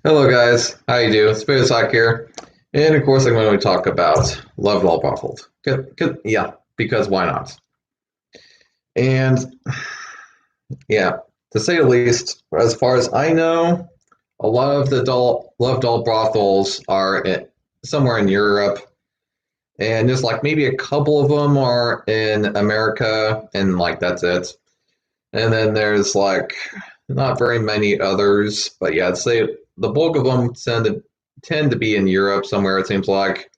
Hello, guys. How you doing? Sock here, and of course, I'm going to talk about Love All Brothels. Yeah, because why not? And yeah, to say the least, as far as I know, a lot of the Love Doll brothels are somewhere in Europe, and just like maybe a couple of them are in America, and like that's it. And then there's like not very many others, but yeah, I'd say the bulk of them tend to be in Europe somewhere. It seems like,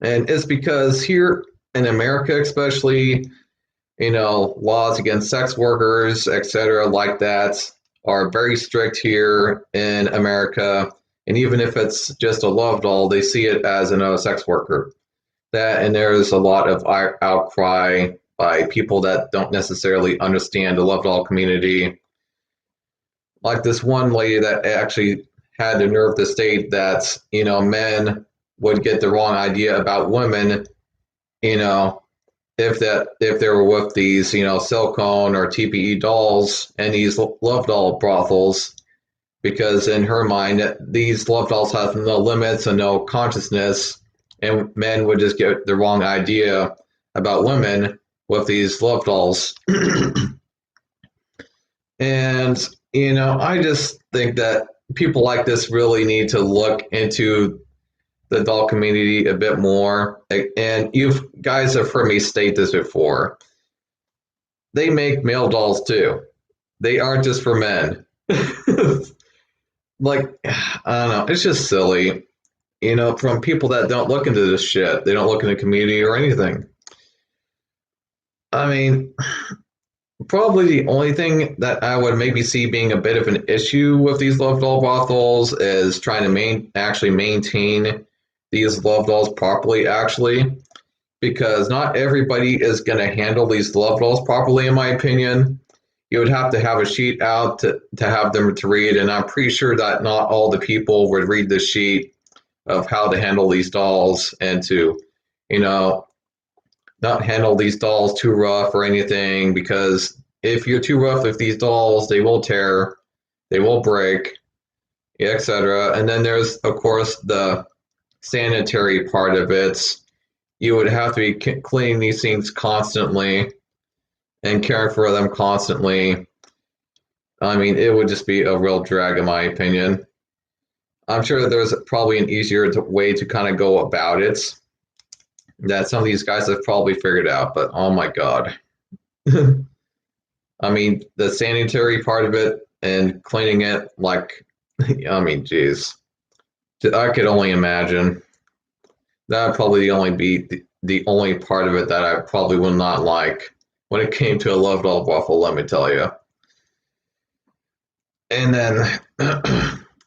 and it's because here in America, especially, laws against sex workers, etc., like that, are very strict here in America. And even if it's just a love doll, they see it as a sex worker. That and there's a lot of outcry by people that don't necessarily understand the love doll community. Like this one lady that actually had the nerve to state that men would get the wrong idea about women, you know, if they were with these silicone or TPE dolls and these love doll brothels, because in her mind these love dolls have no limits and no consciousness, and men would just get the wrong idea about women with these love dolls. And I just think that people like this really need to look into the doll community a bit more. And you guys have heard me state this before. They make male dolls too. They aren't just for men. Like, I don't know. It's just silly, from people that don't look into this shit. They don't look into community or anything. I mean, probably the only thing that I would maybe see being a bit of an issue with these love doll brothels is trying to actually maintain these love dolls properly, actually, because not everybody is going to handle these love dolls properly, in my opinion. You would have to have a sheet out to have them to read, and I'm pretty sure that not all the people would read the sheet of how to handle these dolls and to, you know, not handle these dolls too rough or anything, because if you're too rough with these dolls, they will tear, they will break, etc. And then there's, of course, the sanitary part of it. You would have to be cleaning these things constantly and caring for them constantly. I mean, it would just be a real drag, in my opinion. I'm sure there's probably an easier way to kind of go about it that some of these guys have probably figured out, but oh my God. I mean, the sanitary part of it and cleaning it, like, I mean, geez. I could only imagine. That would probably only be the only part of it that I probably would not like when it came to a love doll waffle, let me tell you. And then,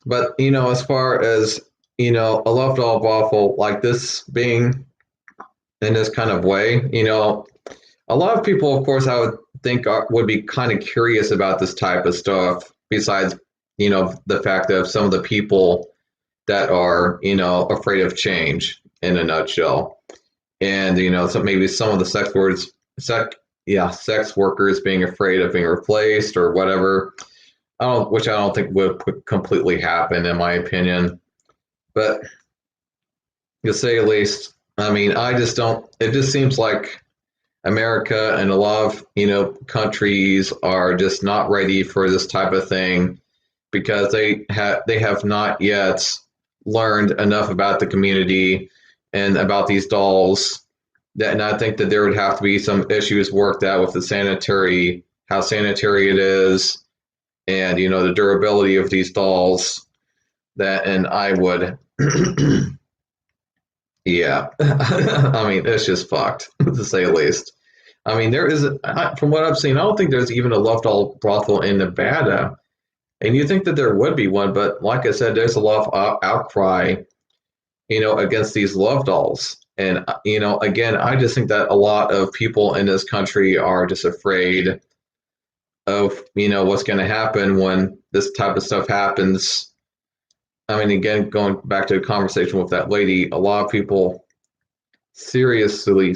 but, as far as, a love doll waffle like this being in this kind of way, a lot of people, of course, I would think would be kind of curious about this type of stuff, besides, the fact of some of the people that are, afraid of change in a nutshell. And, so maybe some of the sex workers being afraid of being replaced or whatever. Which I don't think would completely happen, in my opinion. But to say the least, I mean, I just don't. It just seems like America and a lot of countries are just not ready for this type of thing, because they have not yet learned enough about the community and about these dolls. And I think that there would have to be some issues worked out with how sanitary it is, and the durability of these dolls. And I would, yeah. I mean, it's just fucked, to say the least. I mean, from what I've seen, I don't think there's even a love doll brothel in Nevada. And you think that there would be one, but like I said, there's a lot of outcry, against these love dolls. And again, I just think that a lot of people in this country are just afraid of what's going to happen when this type of stuff happens. I mean, again, going back to a conversation with that lady, a lot of people seriously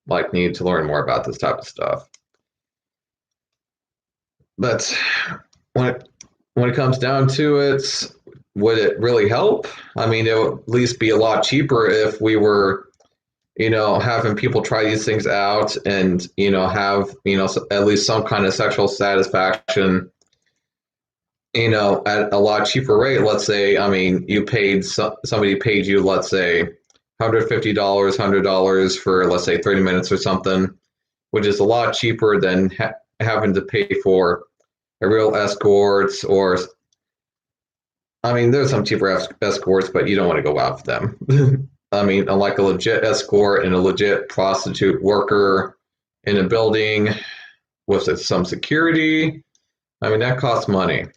like need to learn more about this type of stuff. But when it comes down to it, would it really help? I mean, it would at least be a lot cheaper if we were, having people try these things out and, have, at least some kind of sexual satisfaction, at a lot cheaper rate. Let's say, I mean, somebody paid you, let's say, $150 for, let's say, 30 minutes or something, which is a lot cheaper than having to pay for a real escort. Or, I mean, there's some cheaper escorts, but you don't want to go out with them. I mean, unlike a legit escort and a legit prostitute worker in a building with some security, I mean, that costs money.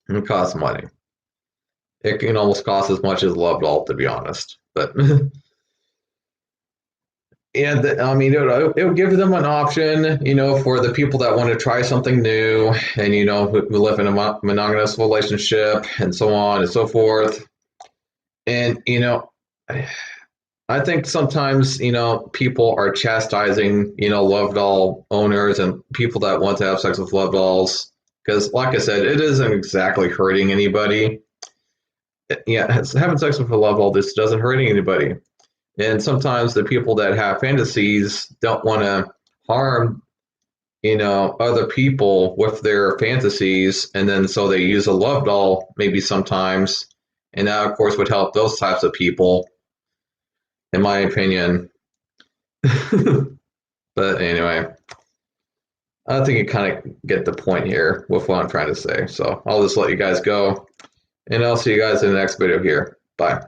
It costs money. It can almost cost as much as Love Doll, to be honest. But and I mean, it would give them an option, for the people that want to try something new, and who live in a monogamous relationship, and so on and so forth. And I think sometimes people are chastising Love Doll owners and people that want to have sex with Love Dolls because, like I said, it isn't exactly hurting anybody. Yeah, having sex with a Love Doll just doesn't hurt anybody. And sometimes the people that have fantasies don't want to harm, other people with their fantasies, and then so they use a Love Doll maybe sometimes, and that of course would help those types of people, in my opinion. But anyway, I think you kind of get the point here with what I'm trying to say. So I'll just let you guys go, and I'll see you guys in the next video here. Bye.